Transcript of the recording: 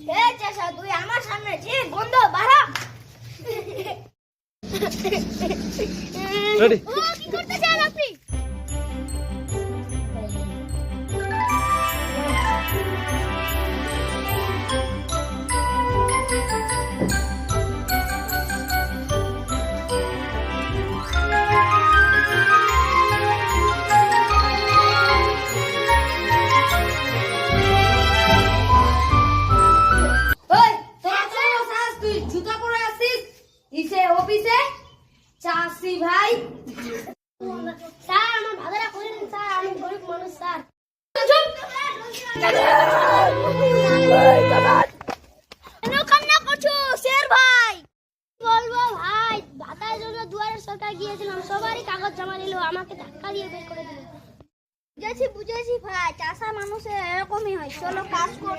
এই চাচা তুই আমার সামনে যে বন্ধ বাড়া রেডি ও কি করতে চান আপনি ওই তোরা চলো সাস তুই জুতা পরে আসিস ইসে অফিসে চাষি ভাই স্যার আমার ভাগরা করেন স্যার আমি গরিব মানুষ স্যার কেন কান্না করছো শের ভাই বলবো ভাই ভাতার জন্য দুয়ারে সরকার গিয়েছিলাম সবারই কাগজ জমা দিল আমাকে ধাক্কা দিয়ে বের করে দিল বুঝেছি ভাই চাষা মানুষের এরকমই হয় চলো কাজ কর